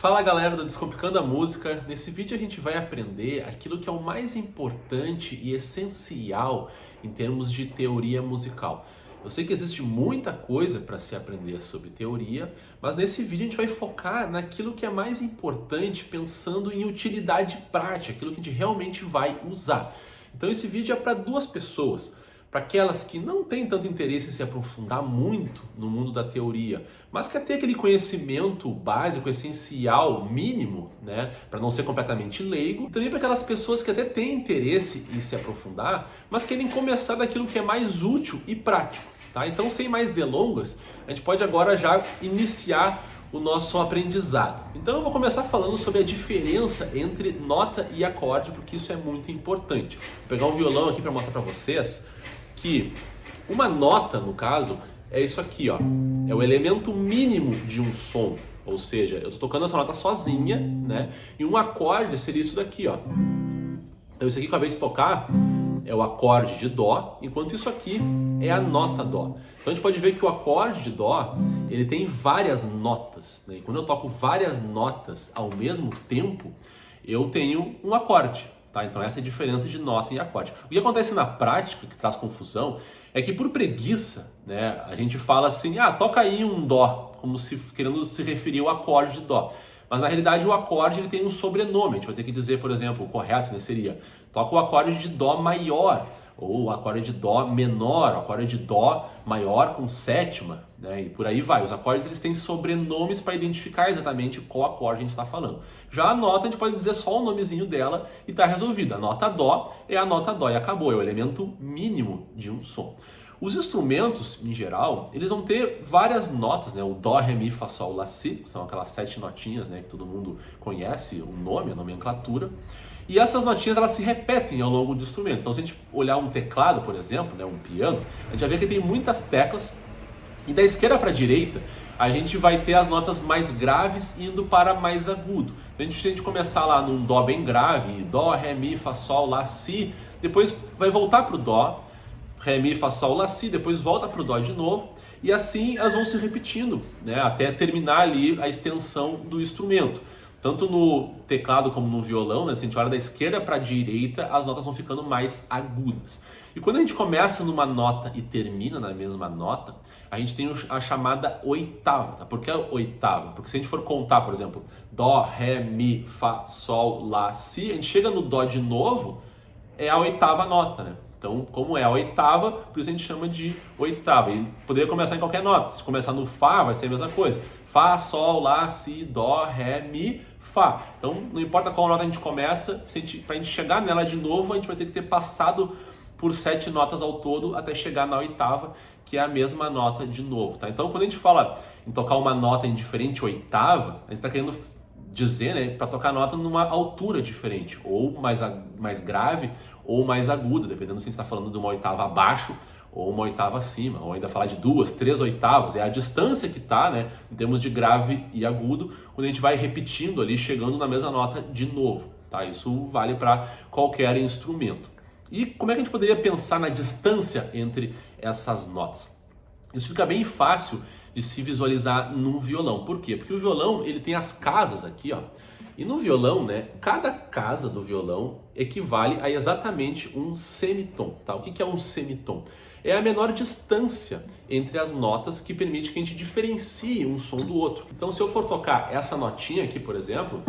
Fala galera do Descomplicando a Música, nesse vídeo a gente vai aprender aquilo que é o mais importante e essencial em termos de teoria musical. Eu sei que existe muita coisa para se aprender sobre teoria, mas nesse vídeo a gente vai focar naquilo que é mais importante pensando em utilidade prática, aquilo que a gente realmente vai usar. Então esse vídeo é para duas pessoas. Para aquelas que não têm tanto interesse em se aprofundar muito no mundo da teoria, mas quer ter aquele conhecimento básico, essencial, mínimo, né, para não ser completamente leigo. E também para aquelas pessoas que até têm interesse em se aprofundar, mas querem começar daquilo que é mais útil e prático. Tá? Então, sem mais delongas, a gente pode agora já iniciar o nosso aprendizado. Então eu vou começar falando sobre a diferença entre nota e acorde, porque isso é muito importante. Vou pegar um violão aqui para mostrar para vocês que uma nota, no caso, é isso aqui, ó. É o elemento mínimo de um som. Ou seja, eu estou tocando essa nota sozinha, né? E um acorde seria isso daqui, ó. Então isso aqui que eu acabei de tocar é o acorde de Dó, enquanto isso aqui é a nota Dó. Então a gente pode ver que o acorde de Dó, ele tem várias notas, né? E quando eu toco várias notas ao mesmo tempo, eu tenho um acorde. Tá? Então essa é a diferença de nota e acorde. O que acontece na prática, que traz confusão, é que por preguiça, né, a gente fala assim, toca aí um Dó, como se querendo se referir ao acorde de Dó. Mas na realidade o acorde ele tem um sobrenome, a gente vai ter que dizer, por exemplo, o correto, né, seria toca o acorde de Dó maior, ou o acorde de Dó menor, o acorde de Dó maior com sétima, né? E por aí vai. Os acordes eles têm sobrenomes para identificar exatamente qual acorde a gente está falando. Já a nota a gente pode dizer só o nomezinho dela e está resolvido. A nota Dó é a nota Dó e acabou, é o elemento mínimo de um som. Os instrumentos, em geral, eles vão ter várias notas, né? O Dó, Ré, Mi, Fá, Sol, Lá, Si, são aquelas 7 notinhas, né, que todo mundo conhece, o nome, a nomenclatura. E essas notinhas elas se repetem ao longo do instrumento. Então se a gente olhar um teclado, por exemplo, né, um piano, a gente vai ver que tem muitas teclas e da esquerda para a direita a gente vai ter as notas mais graves indo para mais agudo. Então se a gente começar lá num Dó bem grave, Dó, Ré, Mi, Fá, Sol, Lá, Si, depois vai voltar para o Dó, Ré, Mi, Fá, Sol, Lá, Si, depois volta para o Dó de novo e assim elas vão se repetindo, né, até terminar ali a extensão do instrumento. Tanto no teclado como no violão, né? Se a gente olha da esquerda para a direita, as notas vão ficando mais agudas. E quando a gente começa numa nota e termina na mesma nota, a gente tem a chamada oitava. Tá? Por que a oitava? Porque se a gente for contar, por exemplo, Dó, Ré, Mi, Fá, Sol, Lá, Si, a gente chega no Dó de novo, é a oitava nota, né? Então, como é a oitava, por isso a gente chama de oitava. E poderia começar em qualquer nota. Se começar no Fá, vai ser a mesma coisa. Fá, Sol, Lá, Si, Dó, Ré, Mi, Fá. Então, não importa qual nota a gente começa, para a gente chegar nela de novo, a gente vai ter que ter passado por 7 notas ao todo até chegar na oitava, que é a mesma nota de novo. Tá? Então, quando a gente fala em tocar uma nota em diferente oitava, a gente está querendo dizer, né, para tocar a nota numa altura diferente, ou mais grave ou mais aguda, dependendo se a gente está falando de uma oitava abaixo ou uma oitava acima, ou ainda falar de 2, 3 oitavas, é a distância que está, né, em termos de grave e agudo, quando a gente vai repetindo ali, chegando na mesma nota de novo. Tá? Isso vale para qualquer instrumento. E como é que a gente poderia pensar na distância entre essas notas? Isso fica bem fácil de se visualizar num violão. Por quê? Porque o violão ele tem as casas aqui, ó. E no violão, né, cada casa do violão equivale a exatamente um semitom. Tá? O que é um semitom? É a menor distância entre as notas que permite que a gente diferencie um som do outro. Então, se eu for tocar essa notinha aqui, por exemplo,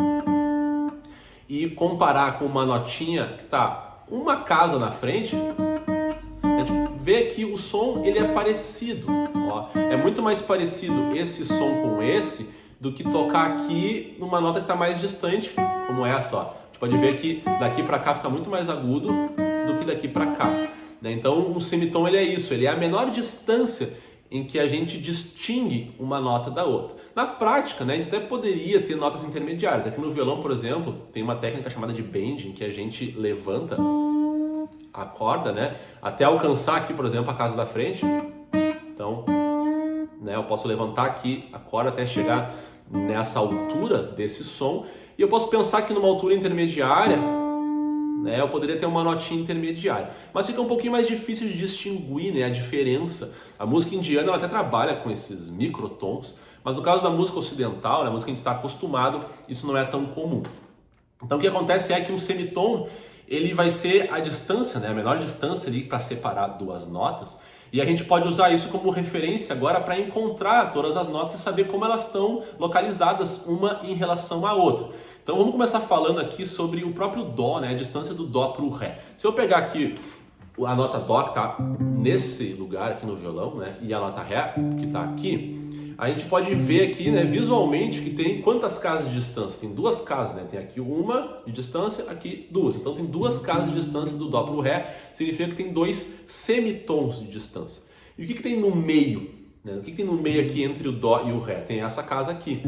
e comparar com uma notinha que está uma casa na frente, a gente vê que o som ele é parecido. Ó. É muito mais parecido esse som com esse do que tocar aqui numa nota que está mais distante, como essa. Ó. A gente pode ver que daqui para cá fica muito mais agudo do que daqui para cá. Né? Então, um semitom ele é isso, ele é a menor distância em que a gente distingue uma nota da outra. Na prática, né, a gente até poderia ter notas intermediárias. Aqui no violão, por exemplo, tem uma técnica chamada de bending, que a gente levanta a corda, né, até alcançar aqui, por exemplo, a casa da frente. Então, né, eu posso levantar aqui a corda até chegar nessa altura desse som, e eu posso pensar que numa altura intermediária, né? Eu poderia ter uma notinha intermediária, mas fica um pouquinho mais difícil de distinguir, né, a diferença. A música indiana ela até trabalha com esses microtons, mas no caso da música ocidental, né, a música que a gente está acostumado, isso não é tão comum. Então o que acontece é que um semitom ele vai ser a distância, né, a menor distância ali para separar duas notas, e a gente pode usar isso como referência agora para encontrar todas as notas e saber como elas estão localizadas uma em relação à outra. Então vamos começar falando aqui sobre o próprio Dó, né, a distância do Dó para o Ré. Se eu pegar aqui a nota Dó que está nesse lugar aqui no violão, né, e a nota Ré que está aqui, a gente pode ver aqui, né, visualmente que tem quantas casas de distância? Tem duas casas, né? Tem aqui uma de distância, aqui duas. Então tem duas casas de distância do Dó para o Ré, significa que tem dois semitons de distância. E o que tem no meio? Né? O que tem no meio aqui entre o Dó e o Ré? Tem essa casa aqui.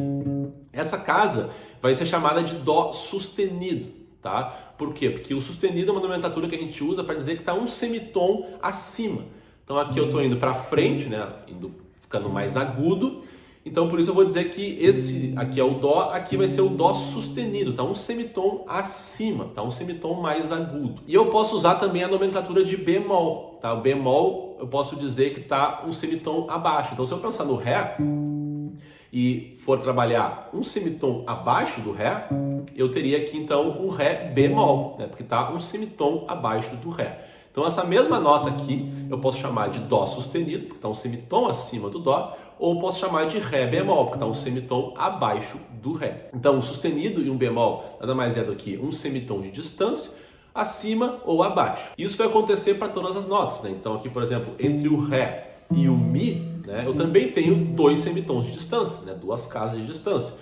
Essa casa vai ser chamada de Dó sustenido, tá? Por quê? Porque o sustenido é uma nomenclatura que a gente usa para dizer que está um semitom acima. Então aqui eu estou indo para frente, né? Ficando mais agudo, então por isso eu vou dizer que esse aqui é o Dó, aqui vai ser o Dó sustenido, tá um semitom acima, tá um semitom mais agudo. E eu posso usar também a nomenclatura de bemol, tá? O bemol eu posso dizer que tá um semitom abaixo. Então se eu pensar no Ré e for trabalhar um semitom abaixo do Ré, eu teria aqui então o Ré bemol, né? Porque tá um semitom abaixo do Ré. Então essa mesma nota aqui eu posso chamar de Dó sustenido, porque está um semitom acima do Dó, ou posso chamar de Ré bemol, porque está um semitom abaixo do Ré. Então um sustenido e um bemol nada mais é do que um semitom de distância, acima ou abaixo. Isso vai acontecer para todas as notas, né? Então aqui, por exemplo, entre o Ré e o Mi, né, eu também tenho dois semitons de distância, né, duas casas de distância.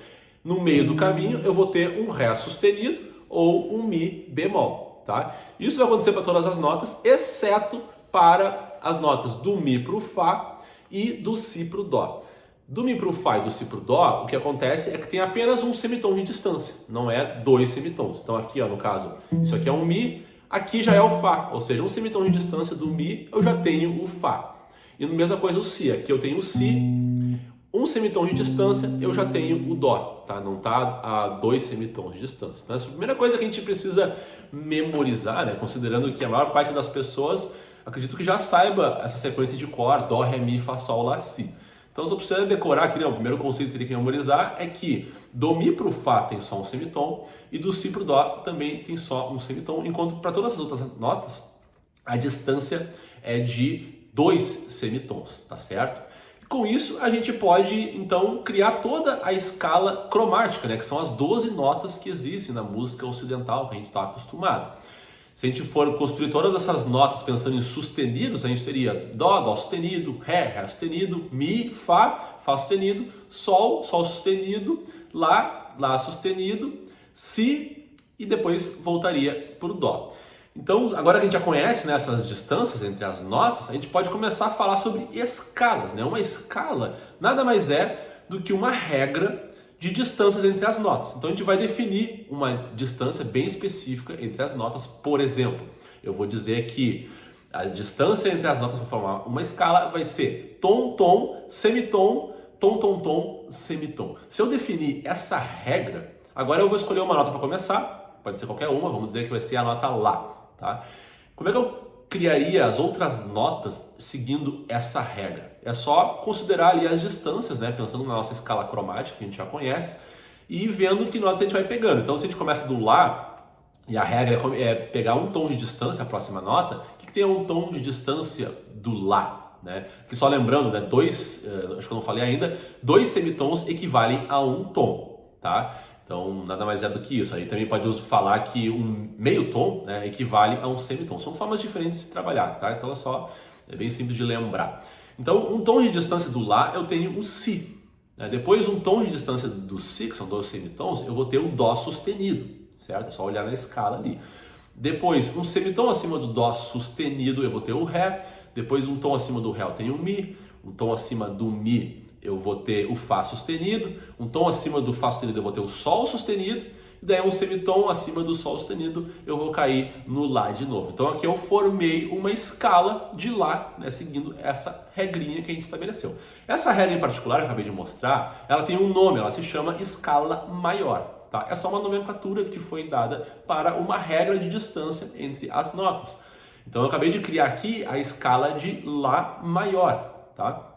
No meio do caminho eu vou ter um Ré sustenido ou um Mi bemol. Tá? Isso vai acontecer para todas as notas, exceto para as notas do Mi para o Fá e do Si para o Dó. Do Mi para o Fá e do Si para o Dó, o que acontece é que tem apenas um semitom de distância, não é dois semitons. Então aqui, ó, no caso, isso aqui é um Mi, aqui já é o Fá, ou seja, um semitom de distância do Mi eu já tenho o Fá. E a mesma coisa o Si, aqui eu tenho o Si, um semitom de distância eu já tenho o Dó, tá? Não está a dois semitons de distância. Então essa é a primeira coisa que a gente precisa memorizar, né? Considerando que a maior parte das pessoas acredito que já saiba essa sequência de cor, Dó, Ré, Mi, Fá, Sol, Lá, Si. Então se eu precisar decorar aqui, né, o primeiro conceito que teria que memorizar é que do Mi para o Fá tem só um semitom e do Si para o Dó também tem só um semitom, enquanto para todas as outras notas a distância é de dois semitons, tá certo? Com isso, a gente pode, então, criar toda a escala cromática, né? Que são as 12 notas que existem na música ocidental, que a gente está acostumado. Se a gente for construir todas essas notas pensando em sustenidos, a gente teria Dó, Dó sustenido, Ré, Ré sustenido, Mi, Fá, Fá sustenido, Sol, Sol sustenido, Lá, Lá sustenido, Si e depois voltaria para o Dó. Então, agora que a gente já conhece, né, essas distâncias entre as notas, a gente pode começar a falar sobre escalas, né? Uma escala nada mais é do que uma regra de distâncias entre as notas. Então, a gente vai definir uma distância bem específica entre as notas. Por exemplo, eu vou dizer que a distância entre as notas para formar uma escala vai ser tom, tom, semitom, tom, tom, tom, semitom. Se eu definir essa regra, agora eu vou escolher uma nota para começar, pode ser qualquer uma, vamos dizer que vai ser a nota Lá. Tá? Como é que eu criaria as outras notas seguindo essa regra? É só considerar ali as distâncias, né? Pensando na nossa escala cromática, que a gente já conhece, e vendo que notas a gente vai pegando. Então, se a gente começa do Lá, e a regra é pegar um tom de distância, a próxima nota, o que tem um tom de distância do Lá? Né? Que só lembrando, né? Acho que eu não falei ainda, dois semitons equivalem a um tom, tá? Então, nada mais é do que isso. Aí também pode falar que um meio tom, né, equivale a um semitom. São formas diferentes de se trabalhar, tá? Então é bem simples de lembrar. Então, um tom de distância do Lá, eu tenho o Si. Né? Depois, um tom de distância do Si, que são dois semitons, eu vou ter o Dó sustenido, certo? É só olhar na escala ali. Depois, um semitom acima do Dó sustenido, eu vou ter o Ré. Depois, um tom acima do Ré, eu tenho o Mi. Um tom acima do Mi, eu vou ter o Fá sustenido, um tom acima do Fá sustenido eu vou ter o Sol sustenido, e daí um semitom acima do Sol sustenido eu vou cair no Lá de novo. Então aqui eu formei uma escala de Lá, né, seguindo essa regrinha que a gente estabeleceu. Essa regra em particular que eu acabei de mostrar, ela tem um nome, ela se chama escala maior. tá? É só uma nomenclatura que foi dada para uma regra de distância entre as notas. Então eu acabei de criar aqui a escala de Lá maior, tá?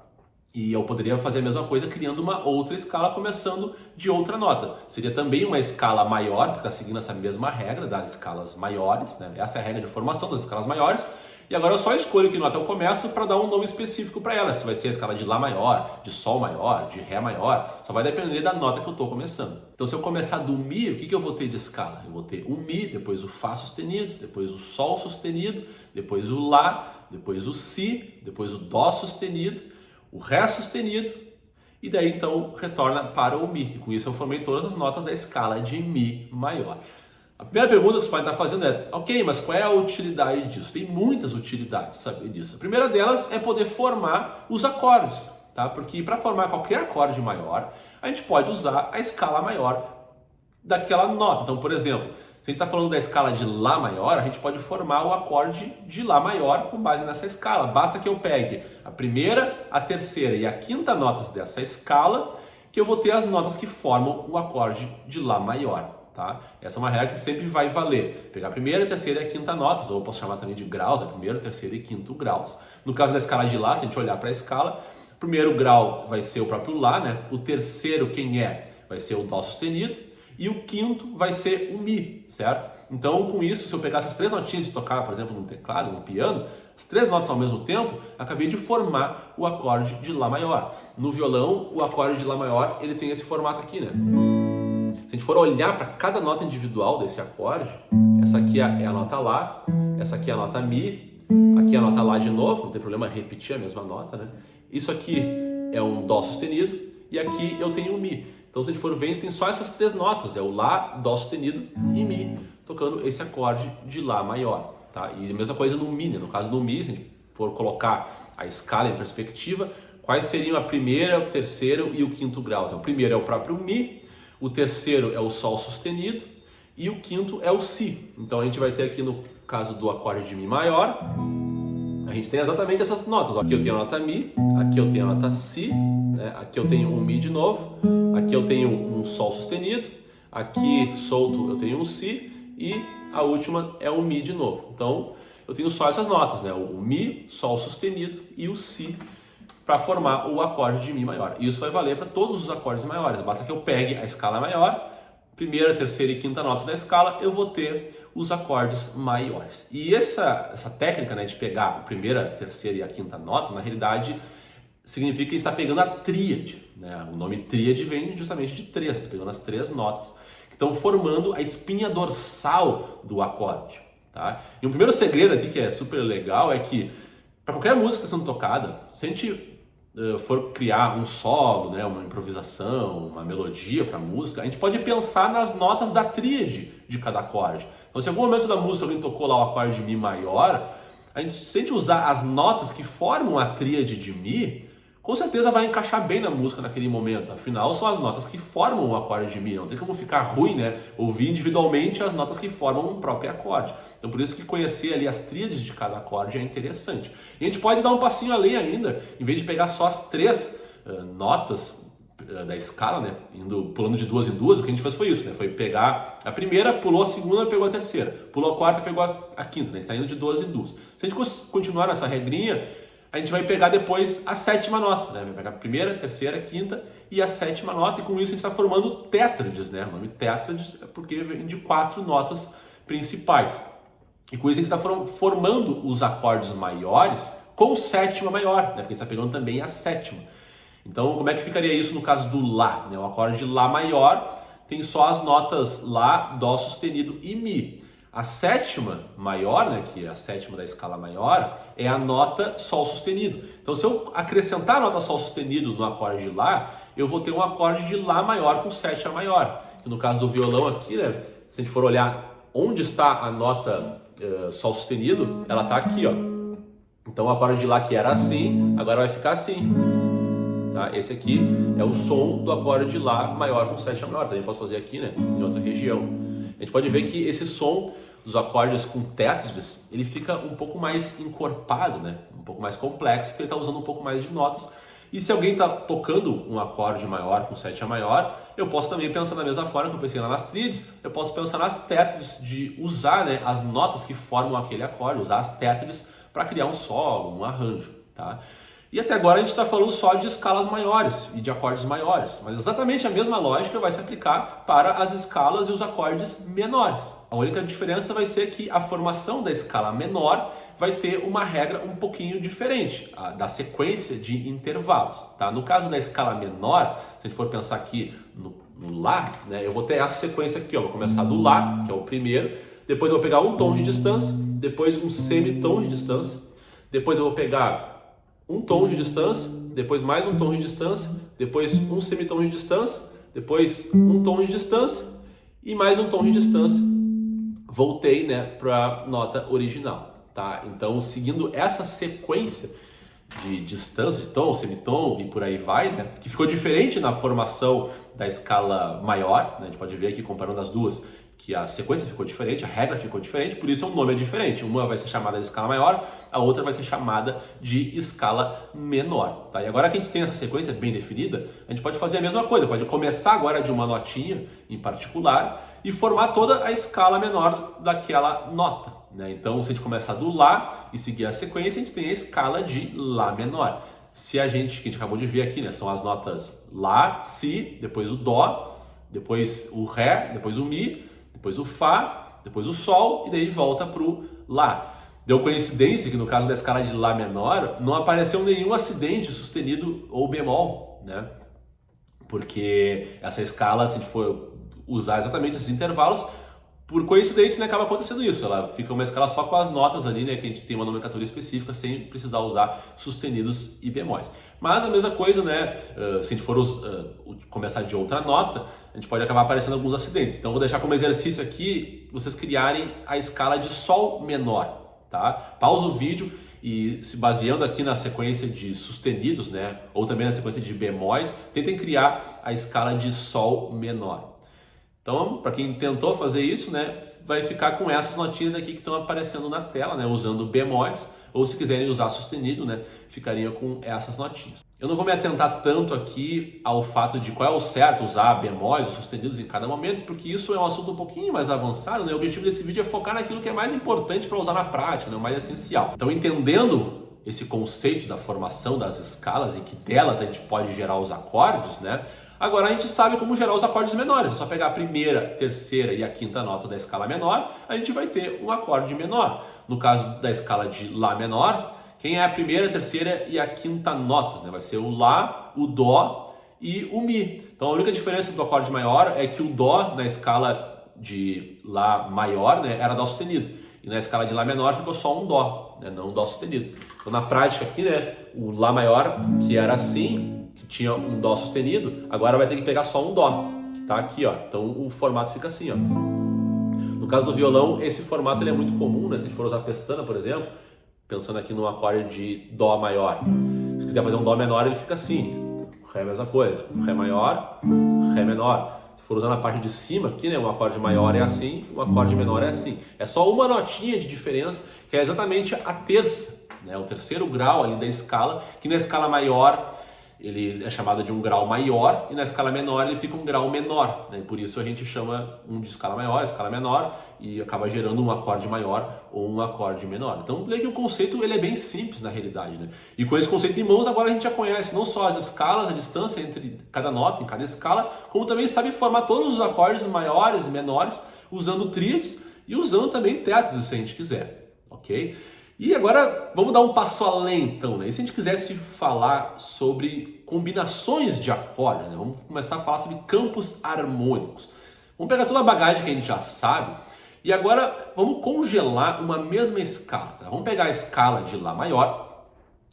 E eu poderia fazer a mesma coisa criando uma outra escala começando de outra nota. Seria também uma escala maior, porque está seguindo essa mesma regra das escalas maiores, né? Essa é a regra de formação das escalas maiores. E agora eu só escolho que nota eu começo para dar um nome específico para ela. Se vai ser a escala de Lá maior, de Sol maior, de Ré maior, só vai depender da nota que eu estou começando. Então se eu começar do Mi, o que eu vou ter de escala? Eu vou ter o Mi, depois o Fá sustenido, depois o Sol sustenido, depois o Lá, depois o Si, depois o Dó sustenido, o Ré sustenido, e daí então retorna para o Mi. E com isso eu formei todas as notas da escala de Mi maior. A primeira pergunta que você pode estar fazendo é, ok, mas qual é a utilidade disso? Tem muitas utilidades saber disso. A primeira delas é poder formar os acordes, tá? Porque para formar qualquer acorde maior, a gente pode usar a escala maior daquela nota. Então, por exemplo, se a gente está falando da escala de Lá maior, a gente pode formar o acorde de Lá maior com base nessa escala. Basta que eu pegue a primeira, a terceira e a quinta notas dessa escala, que eu vou ter as notas que formam o acorde de Lá maior. Tá? Essa é uma regra que sempre vai valer. Pegar a primeira, terceira e a quinta notas, ou eu posso chamar também de graus, a primeiro, terceiro e quinto graus. No caso da escala de Lá, se a gente olhar para a escala, o primeiro grau vai ser o próprio Lá, né? O terceiro, quem é? Vai ser o Dó sustenido. E o quinto vai ser o Mi, certo? Então, com isso, se eu pegar essas três notinhas e tocar, por exemplo, num teclado, num piano, as três notas ao mesmo tempo, acabei de formar o acorde de Lá maior. No violão, o acorde de Lá maior, ele tem esse formato aqui, né? Se a gente for olhar para cada nota individual desse acorde, essa aqui é a nota Lá, essa aqui é a nota Mi, aqui é a nota Lá de novo, não tem problema repetir a mesma nota, né? Isso aqui é um Dó sustenido e aqui eu tenho um Mi. Então se a gente for ver, a gente tem só essas três notas, é o Lá, Dó sustenido e Mi, tocando esse acorde de Lá maior, tá? E a mesma coisa no Mi, né? No caso do Mi, se a gente for colocar a escala em perspectiva, quais seriam a primeira, o terceiro e o quinto graus? O primeiro é o próprio Mi, o terceiro é o Sol sustenido e o quinto é o Si. Então a gente vai ter aqui no caso do acorde de Mi maior, a gente tem exatamente essas notas. Aqui eu tenho a nota Mi, aqui eu tenho a nota Si, né? Aqui eu tenho um Mi de novo, aqui eu tenho um Sol sustenido, aqui solto eu tenho um Si e a última é um Mi de novo. Então eu tenho só essas notas, né? O Mi, Sol sustenido e o Si, para formar o acorde de Mi maior. E isso vai valer para todos os acordes maiores. Basta que eu pegue a escala maior, primeira, terceira e quinta notas da escala, eu vou ter os acordes maiores. E essa técnica, né, de pegar a primeira, terceira e a quinta nota, na realidade, significa que a gente está pegando a tríade, né? O nome tríade vem justamente de três, está pegando as três notas que estão formando a espinha dorsal do acorde. Tá? E um primeiro segredo aqui que é super legal é que para qualquer música que está sendo tocada, se a gente for criar um solo, né, uma improvisação, uma melodia para a música, a gente pode pensar nas notas da tríade de cada acorde. Então, se em algum momento da música alguém tocou lá o acorde de Mi maior, se a gente usar as notas que formam a tríade de Mi, com certeza vai encaixar bem na música naquele momento. Afinal, são as notas que formam o acorde de Mi. Não tem como ficar ruim, né? Ouvir individualmente as notas que formam um próprio acorde. Então, por isso que conhecer ali as tríades de cada acorde é interessante. E a gente pode dar um passinho além ainda, em vez de pegar só as três notas da escala, né? Pulando de duas em duas, o que a gente fez foi isso, né? Foi pegar a primeira, pulou a segunda, pegou a terceira. Pulou a quarta, pegou a quinta, né? Está indo de duas em duas. Se a gente continuar nessa regrinha, a gente vai pegar depois a sétima nota, né? Vai pegar a primeira, terceira, quinta e a sétima nota, e com isso a gente está formando tétrades, né? O nome tétrades é porque vem de 4 notas principais. E com isso a gente está formando os acordes maiores com sétima maior, né? Porque a gente está pegando também a sétima. Então, como é que ficaria isso no caso do Lá, né? O acorde de Lá maior tem só as notas Lá, Dó sustenido e Mi. A sétima maior, né, que é a sétima da escala maior, é a nota Sol sustenido. Então, se eu acrescentar a nota Sol sustenido no acorde de Lá, eu vou ter um acorde de Lá maior com sétima maior. Que no caso do violão aqui, né, se a gente for olhar onde está a nota Sol sustenido, ela está aqui, ó. Então, o acorde de Lá que era assim, agora vai ficar assim. Tá? Esse aqui é o som do acorde de Lá maior com sétima maior. Também posso fazer aqui, né, em outra região. A gente pode ver que esse som dos acordes com tétrades, ele fica um pouco mais encorpado, né? Um pouco mais complexo, porque ele está usando um pouco mais de notas. E se alguém está tocando um acorde maior com sétima maior, eu posso também pensar da mesma forma que eu pensei lá nas tríades, eu posso pensar nas tétrides, de usar, né, as notas que formam aquele acorde, usar as tétrides para criar um solo, um arranjo, tá? E até agora a gente está falando só de escalas maiores e de acordes maiores, mas exatamente a mesma lógica vai se aplicar para as escalas e os acordes menores. A única diferença vai ser que a formação da escala menor vai ter uma regra um pouquinho diferente, a da sequência de intervalos. Tá? No caso da escala menor, se a gente for pensar aqui no Lá, né, eu vou ter essa sequência aqui, ó, vou começar do Lá, que é o primeiro, depois eu vou pegar um tom de distância, depois um semitom de distância, depois eu vou pegar um tom de distância, depois mais um tom de distância, depois um semitom de distância, depois um tom de distância e mais um tom de distância. Voltei, né, para a nota original, tá? Então, seguindo essa sequência de distância, de tom, semitom e por aí vai, né, que ficou diferente na formação da escala maior, né, a gente pode ver aqui comparando as duas, que a sequência ficou diferente, a regra ficou diferente, por isso o nome é diferente. Uma vai ser chamada de escala maior, a outra vai ser chamada de escala menor. Tá? E agora que a gente tem essa sequência bem definida, a gente pode fazer a mesma coisa, pode começar agora de uma notinha em particular e formar toda a escala menor daquela nota. Né? Então, se a gente começar do Lá e seguir a sequência, a gente tem a escala de Lá menor. Se a gente, que a gente acabou de ver aqui, né, são as notas Lá, Si, depois o Dó, depois o Ré, depois o Mi, depois o Fá, depois o Sol e daí volta para o Lá. Deu coincidência que no caso da escala de Lá menor não apareceu nenhum acidente sustenido ou bemol, né? Porque essa escala, se a gente for usar exatamente esses intervalos, por coincidência, né, acaba acontecendo isso. Ela fica uma escala só com as notas ali, né, que a gente tem uma nomenclatura específica sem precisar usar sustenidos e bemóis. Mas a mesma coisa, né, se a gente for começar de outra nota, a gente pode acabar aparecendo alguns acidentes. Então vou deixar como exercício aqui vocês criarem a escala de Sol menor, tá? Pausa o vídeo e, se baseando aqui na sequência de sustenidos, né, ou também na sequência de bemóis, tentem criar a escala de Sol menor. Então, para quem tentou fazer isso, né, vai ficar com essas notinhas aqui que estão aparecendo na tela, né, usando bemóis, ou se quiserem usar sustenido, né, ficaria com essas notinhas. Eu não vou me atentar tanto aqui ao fato de qual é o certo usar bemóis ou sustenidos em cada momento, porque isso é um assunto um pouquinho mais avançado, né? O objetivo desse vídeo é focar naquilo que é mais importante para usar na prática, né, o mais essencial. Então, entendendo esse conceito da formação das escalas e que delas a gente pode gerar os acordes, né? Agora a gente sabe como gerar os acordes menores. É só pegar a primeira, terceira e a quinta nota da escala menor, a gente vai ter um acorde menor. No caso da escala de Lá menor, quem é a primeira, terceira e a quinta notas, né? Vai ser o Lá, o Dó e o Mi. Então a única diferença do acorde maior é que o Dó na escala de Lá maior, né, era Dó sustenido. E na escala de Lá menor ficou só um Dó, né, não um Dó sustenido. Então na prática aqui, né, o Lá maior, que era assim, que tinha um Dó sustenido, agora vai ter que pegar só um Dó, que está aqui, ó. Então o formato fica assim, ó. No caso do violão, esse formato ele é muito comum, né? Se a gente for usar pestana, por exemplo, pensando aqui num acorde de Dó maior. Se quiser fazer um Dó menor, ele fica assim. Ré é a mesma coisa. Ré maior, Ré menor. Se for usar na parte de cima aqui, né? Um acorde maior é assim, um acorde menor é assim. É só uma notinha de diferença, que é exatamente a terça, né? O terceiro grau ali da escala, que na escala maior ele é chamado de um grau maior e na escala menor ele fica um grau menor, né? Por isso a gente chama um de escala maior, escala menor e acaba gerando um acorde maior ou um acorde menor. Então, veja que o conceito ele é bem simples na realidade, né? E com esse conceito em mãos agora a gente já conhece não só as escalas, a distância entre cada nota em cada escala, como também sabe formar todos os acordes maiores e menores usando tríades e usando também tétridos se a gente quiser, ok? E agora vamos dar um passo além, então, né? E se a gente quisesse falar sobre combinações de acordes, né? Vamos começar a falar sobre campos harmônicos. Vamos pegar toda a bagagem que a gente já sabe e agora vamos congelar uma mesma escala. Tá? Vamos pegar a escala de Lá maior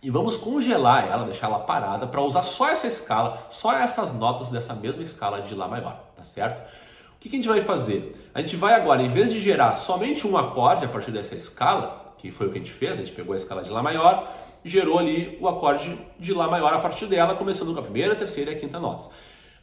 e vamos congelar ela, deixar ela parada para usar só essa escala, só essas notas dessa mesma escala de Lá maior, tá certo? O que a gente vai fazer? A gente vai agora, em vez de gerar somente um acorde a partir dessa escala, que foi o que a gente fez, a gente pegou a escala de Lá maior e gerou ali o acorde de Lá maior a partir dela, começando com a primeira, a terceira e a quinta notas.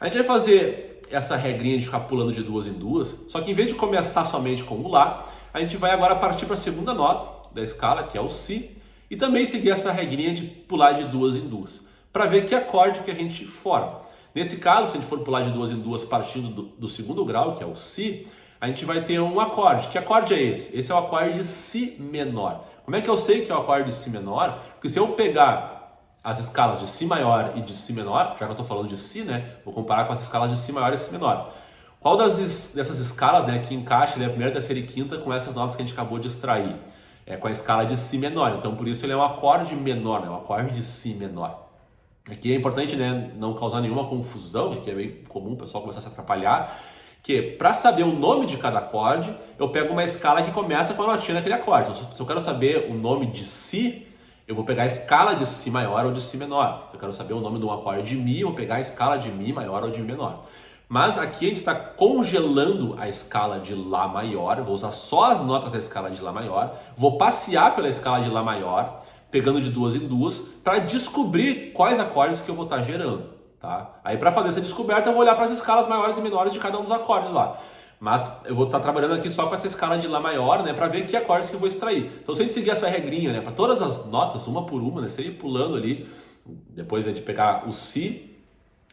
A gente vai fazer essa regrinha de ficar pulando de duas em duas, só que em vez de começar somente com o Lá, a gente vai agora partir para a segunda nota da escala, que é o Si, e também seguir essa regrinha de pular de duas em duas. para ver que acorde que a gente forma. Nesse caso, se a gente for pular de duas em duas partindo do segundo grau, que é o Si, a gente vai ter um acorde. Que acorde é esse? Esse é o acorde de Si menor. Como é que eu sei que é o acorde de Si menor? Porque se eu pegar as escalas de Si maior e de Si menor, já que eu estou falando de Si, né? Vou comparar com as escalas de Si maior e Si menor. Qual dessas escalas, né, que encaixa ali a primeira, terceira e quinta com essas notas que a gente acabou de extrair? É com a escala de Si menor. Então, por isso ele é um acorde menor, né? Um acorde de Si menor. Aqui é importante, né, não causar nenhuma confusão, que é bem comum o pessoal começar a se atrapalhar, que para saber o nome de cada acorde, eu pego uma escala que começa com a notinha daquele acorde. Então, se eu quero saber o nome de Si, eu vou pegar a escala de Si maior ou de Si menor. Se eu quero saber o nome de um acorde de Mi, eu vou pegar a escala de Mi maior ou de Mi menor. Mas aqui a gente está congelando a escala de Lá maior, vou usar só as notas da escala de Lá maior, vou passear pela escala de Lá maior, pegando de duas em duas, para descobrir quais acordes que eu vou estar gerando. Tá? Aí para fazer essa descoberta eu vou olhar para as escalas maiores e menores de cada um dos acordes lá. Mas eu vou estar trabalhando aqui só com essa escala de Lá maior, né, para ver que acordes que eu vou extrair. Então se a gente seguir essa regrinha, né, para todas as notas, uma por uma, né, você ir pulando ali, depois de pegar o Si,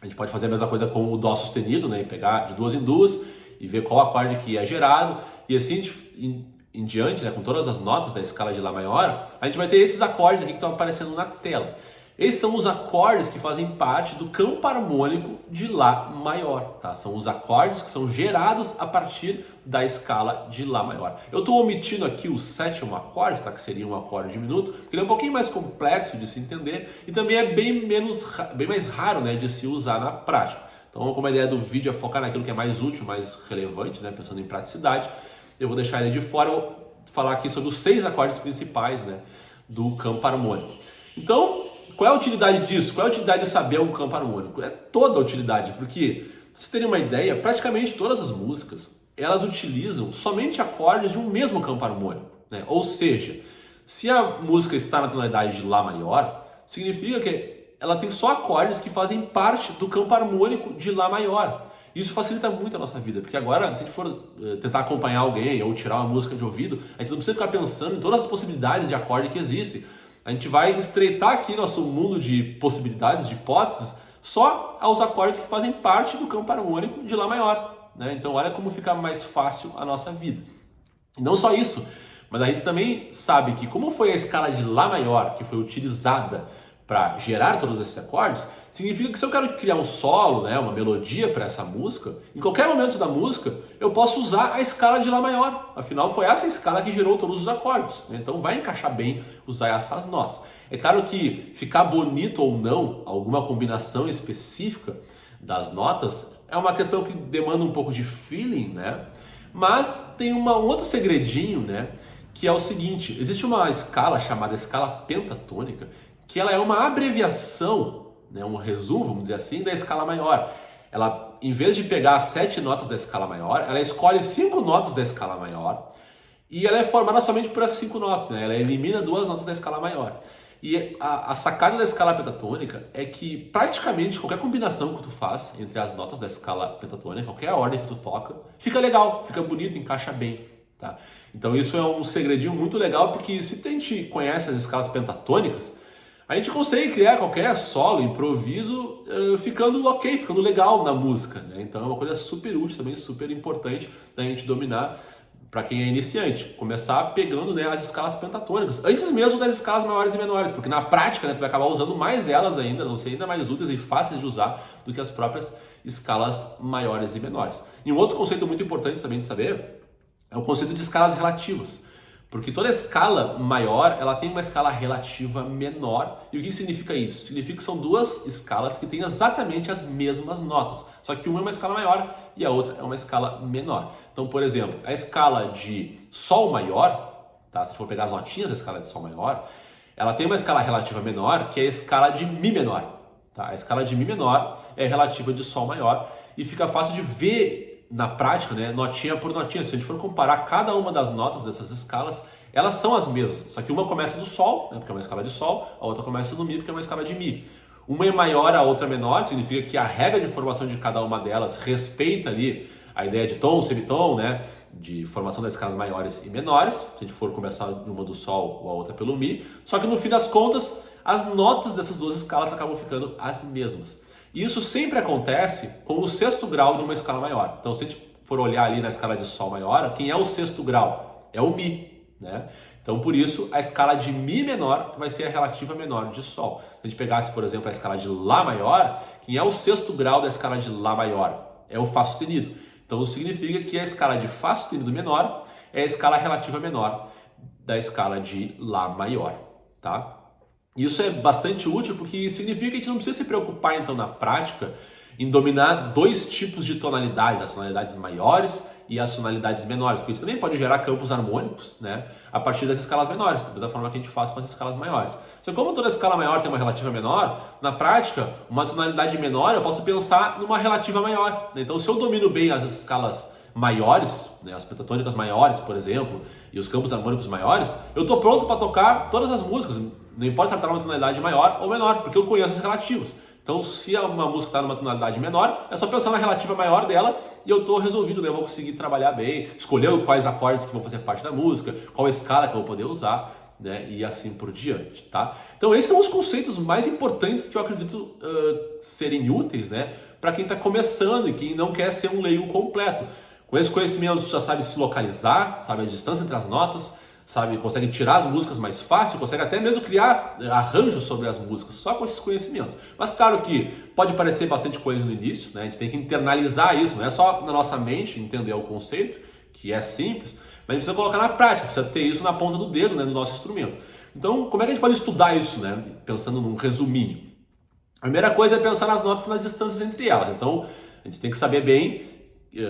a gente pode fazer a mesma coisa com o Dó sustenido, né, e pegar de duas em duas e ver qual acorde que é gerado, e assim em diante, né, com todas as notas da escala de Lá maior, a gente vai ter esses acordes aqui que estão aparecendo na tela. Esses são os acordes que fazem parte do campo harmônico de Lá maior, tá? São os acordes que são gerados a partir da escala de Lá maior. Eu estou omitindo aqui o sétimo acorde, tá? Que seria um acorde diminuto, porque ele é um pouquinho mais complexo de se entender e também é bem mais raro, né, de se usar na prática. Então, como a ideia do vídeo é focar naquilo que é mais útil, mais relevante, né, pensando em praticidade, eu vou deixar ele de fora. Eu vou falar aqui sobre os 6 acordes principais, né, do campo harmônico. Então, qual é a utilidade disso? Qual é a utilidade de saber um campo harmônico? É toda a utilidade, porque, pra vocês terem uma ideia, praticamente todas as músicas, elas utilizam somente acordes de um mesmo campo harmônico, né? Ou seja, se a música está na tonalidade de Lá maior, significa que ela tem só acordes que fazem parte do campo harmônico de Lá maior. Isso facilita muito a nossa vida, porque agora, se a gente for tentar acompanhar alguém ou tirar uma música de ouvido, a gente não precisa ficar pensando em todas as possibilidades de acorde que existem. A gente vai estreitar aqui nosso mundo de possibilidades, de hipóteses, só aos acordes que fazem parte do campo harmônico de Lá maior, né? Então olha como fica mais fácil a nossa vida. E não só isso, mas a gente também sabe que como foi a escala de Lá maior que foi utilizada para gerar todos esses acordes, significa que se eu quero criar um solo, né, uma melodia para essa música, em qualquer momento da música eu posso usar a escala de Lá maior. Afinal, foi essa escala que gerou todos os acordes, né? Então vai encaixar bem usar essas notas. É claro que ficar bonito ou não, alguma combinação específica das notas, é uma questão que demanda um pouco de feeling, né? Mas tem um outro segredinho, né, que é o seguinte: existe uma escala chamada escala pentatônica, que ela é uma abreviação, né, um resumo, vamos dizer assim, da escala maior. Ela, em vez de pegar as 7 notas da escala maior, ela escolhe 5 notas da escala maior e ela é formada somente por essas 5 notas, né? Ela elimina 2 notas da escala maior. E a sacada da escala pentatônica é que praticamente qualquer combinação que tu faz entre as notas da escala pentatônica, qualquer ordem que tu toca, fica legal, fica bonito, encaixa bem, tá? Então isso é um segredinho muito legal, porque se a gente conhece as escalas pentatônicas, a gente consegue criar qualquer solo, improviso, ficando ok, ficando legal na música, né? Então é uma coisa super útil também, super importante da gente dominar para quem é iniciante. Começar pegando, né, as escalas pentatônicas, antes mesmo das escalas maiores e menores, porque na prática, né, tu vai acabar usando mais elas ainda, elas vão ser ainda mais úteis e fáceis de usar do que as próprias escalas maiores e menores. E um outro conceito muito importante também de saber é o conceito de escalas relativas. Porque toda escala maior, ela tem uma escala relativa menor. E o que significa isso? Significa que são 2 escalas que têm exatamente as mesmas notas. Só que uma é uma escala maior e a outra é uma escala menor. Então, por exemplo, a escala de Sol maior, tá? Se for pegar as notinhas da escala de Sol maior, ela tem uma escala relativa menor, que é a escala de Mi menor. Tá? A escala de Mi menor é relativa de Sol maior e fica fácil de ver na prática, né, notinha por notinha. Se a gente for comparar cada uma das notas dessas escalas, elas são as mesmas, só que uma começa do Sol, né, porque é uma escala de Sol, a outra começa do Mi, porque é uma escala de Mi. Uma é maior, a outra é menor, significa que a regra de formação de cada uma delas respeita ali a ideia de tom, semitom, né? De formação das escalas maiores e menores, se a gente for começar uma do Sol ou a outra pelo Mi, só que no fim das contas, as notas dessas duas escalas acabam ficando as mesmas. E isso sempre acontece com o sexto grau de uma escala maior. Então, se a gente for olhar ali na escala de Sol maior, quem é o sexto grau? É o Mi, né? Então, por isso, a escala de Mi menor vai ser a relativa menor de Sol. Se a gente pegasse, por exemplo, a escala de Lá maior, quem é o sexto grau da escala de Lá maior? É o Fá sustenido. Então, significa que a escala de Fá sustenido menor é a escala relativa menor da escala de Lá maior, tá? Isso é bastante útil porque significa que a gente não precisa se preocupar, então, na prática, em dominar dois tipos de tonalidades, as tonalidades maiores e as tonalidades menores, porque isso também pode gerar campos harmônicos, né, a partir das escalas menores, da mesma forma que a gente faz com as escalas maiores. Só que como toda escala maior tem uma relativa menor, na prática, uma tonalidade menor eu posso pensar numa relativa maior, né? Então, se eu domino bem as escalas maiores, né, as pentatônicas maiores, por exemplo, e os campos harmônicos maiores, eu estou pronto para tocar todas as músicas, não importa se ela está numa tonalidade maior ou menor, porque eu conheço as relativas. Então, se uma música está numa tonalidade menor, é só pensar na relativa maior dela e eu estou resolvido, né? Eu vou conseguir trabalhar bem, escolher quais acordes que vão fazer parte da música, qual escala que eu vou poder usar, né? E assim por diante, tá? Então, esses são os conceitos mais importantes que eu acredito serem úteis, né? Para quem está começando e quem não quer ser um leigo completo. Com esse conhecimento, você já sabe se localizar, sabe a distância entre as notas, sabe, consegue tirar as músicas mais fácil, consegue até mesmo criar arranjos sobre as músicas, só com esses conhecimentos. Mas claro que pode parecer bastante coisa no início, né? A gente tem que internalizar isso, não é só na nossa mente entender o conceito, que é simples, mas a gente precisa colocar na prática, precisa ter isso na ponta do dedo, né, no nosso instrumento. Então, como é que a gente pode estudar isso, né? Pensando num resuminho. A primeira coisa é pensar nas notas e nas distâncias entre elas. Então, a gente tem que saber bem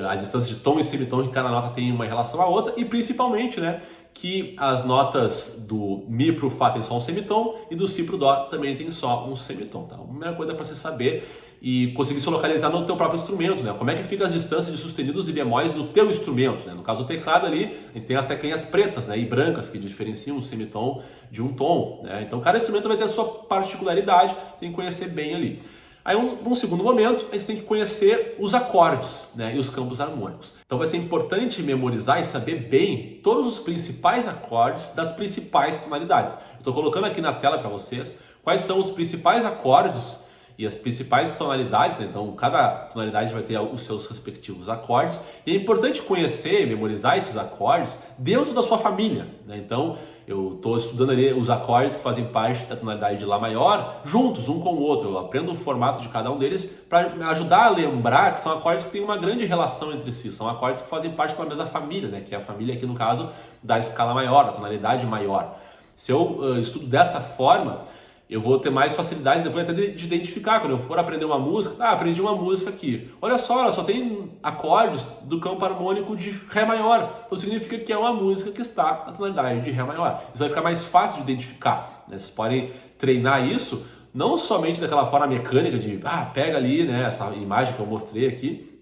a distância de tom e semitom que cada nota tem uma relação à outra e principalmente, né, que as notas do Mi para o Fá tem só um semitom e do Si para o Dó também tem só um semitom. Tá? A primeira coisa para você saber e conseguir se localizar no teu próprio instrumento, né? Como é que fica as distâncias de sustenidos e bemóis no teu instrumento, né? No caso do teclado ali, a gente tem as teclinhas pretas, né, e brancas que diferenciam um semitom de um tom, né? Então cada instrumento vai ter a sua particularidade, tem que conhecer bem ali. Aí, num segundo momento, a gente tem que conhecer os acordes, né, e os campos harmônicos. Então vai ser importante memorizar e saber bem todos os principais acordes das principais tonalidades. Estou colocando aqui na tela para vocês quais são os principais acordes e as principais tonalidades, né? Então cada tonalidade vai ter os seus respectivos acordes. E é importante conhecer e memorizar esses acordes dentro da sua família, né? Então eu estou estudando ali os acordes que fazem parte da tonalidade de Lá maior, juntos, um com o outro. Eu aprendo o formato de cada um deles para me ajudar a lembrar que são acordes que têm uma grande relação entre si. São acordes que fazem parte da mesma família, né? Que é a família aqui no caso da escala maior, da tonalidade maior. Se eu estudo dessa forma, eu vou ter mais facilidade depois até de identificar. Quando eu for aprender uma música, aprendi uma música aqui. Olha só, ela só tem acordes do campo harmônico de Ré maior. Então significa que é uma música que está na tonalidade de Ré maior. Isso vai ficar mais fácil de identificar, né? Vocês podem treinar isso, não somente daquela forma mecânica de, pega ali, né, essa imagem que eu mostrei aqui,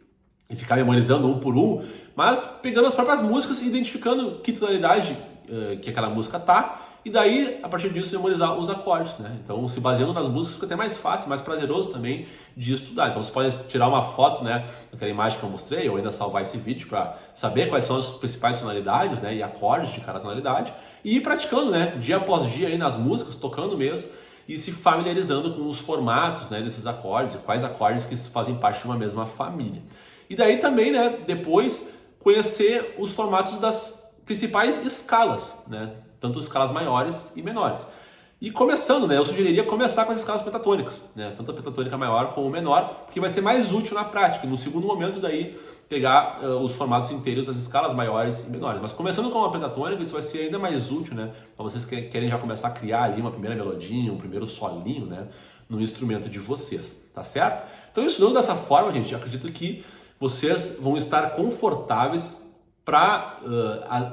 e ficar memorizando um por um, mas pegando as próprias músicas e identificando que tonalidade que aquela música tá, e daí, a partir disso, memorizar os acordes, né? Então, se baseando nas músicas, fica até mais fácil, mais prazeroso também de estudar. Então, você pode tirar uma foto, né, daquela imagem que eu mostrei, ou ainda salvar esse vídeo para saber quais são as principais tonalidades, né, e acordes de cada tonalidade, e ir praticando, né, dia após dia aí nas músicas, tocando mesmo, e se familiarizando com os formatos, né, desses acordes, e quais acordes que fazem parte de uma mesma família. E daí também, né, depois, conhecer os formatos das principais escalas, né? Tanto escalas maiores e menores. E começando, né, eu sugeriria começar com as escalas pentatônicas, né? Tanto a pentatônica maior como a menor, porque vai ser mais útil na prática. E no segundo momento, daí, pegar os formatos inteiros das escalas maiores e menores. Mas começando com a pentatônica, isso vai ser ainda mais útil, né? Para vocês que querem já começar a criar ali uma primeira melodia, um primeiro solinho, né, no instrumento de vocês, tá certo? Então, estudando dessa forma, gente, eu acredito que vocês vão estar confortáveis para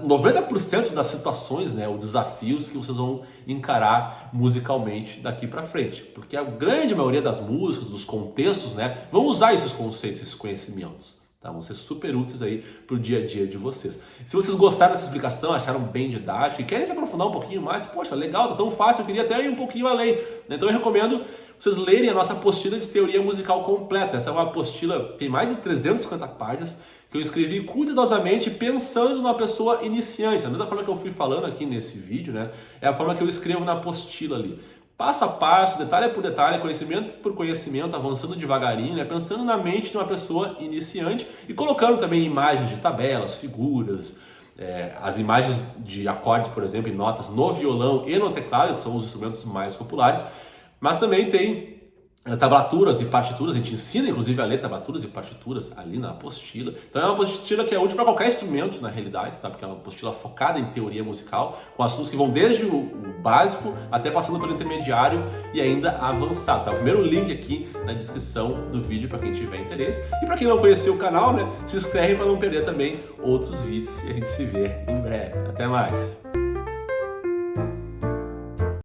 90% das situações, né, ou desafios que vocês vão encarar musicalmente daqui para frente, porque a grande maioria das músicas, dos contextos, né, vão usar esses conceitos, esses conhecimentos, Tá? Vão ser super úteis aí para o dia a dia de vocês. Se vocês gostaram dessa explicação, acharam bem didática e querem se aprofundar um pouquinho mais, poxa, legal, tá tão fácil, eu queria até ir um pouquinho além. Então eu recomendo vocês lerem a nossa apostila de teoria musical completa. Essa é uma apostila que tem mais de 350 páginas, que eu escrevi cuidadosamente pensando numa pessoa iniciante. Da mesma forma que eu fui falando aqui nesse vídeo, né? É a forma que eu escrevo na apostila ali. Passo a passo, detalhe por detalhe, conhecimento por conhecimento, avançando devagarinho, né? Pensando na mente de uma pessoa iniciante e colocando também imagens de tabelas, figuras, as imagens de acordes, por exemplo, em notas no violão e no teclado, que são os instrumentos mais populares, mas também tem tablaturas e partituras, a gente ensina inclusive a ler tablaturas e partituras ali na apostila. Então é uma apostila que é útil para qualquer instrumento na realidade, tá? Porque é uma apostila focada em teoria musical, com assuntos que vão desde o básico até passando pelo intermediário e ainda avançado. Tá? O primeiro link aqui na descrição do vídeo para quem tiver interesse. E para quem não conheceu o canal, né, se inscreve para não perder também outros vídeos e a gente se vê em breve. Até mais!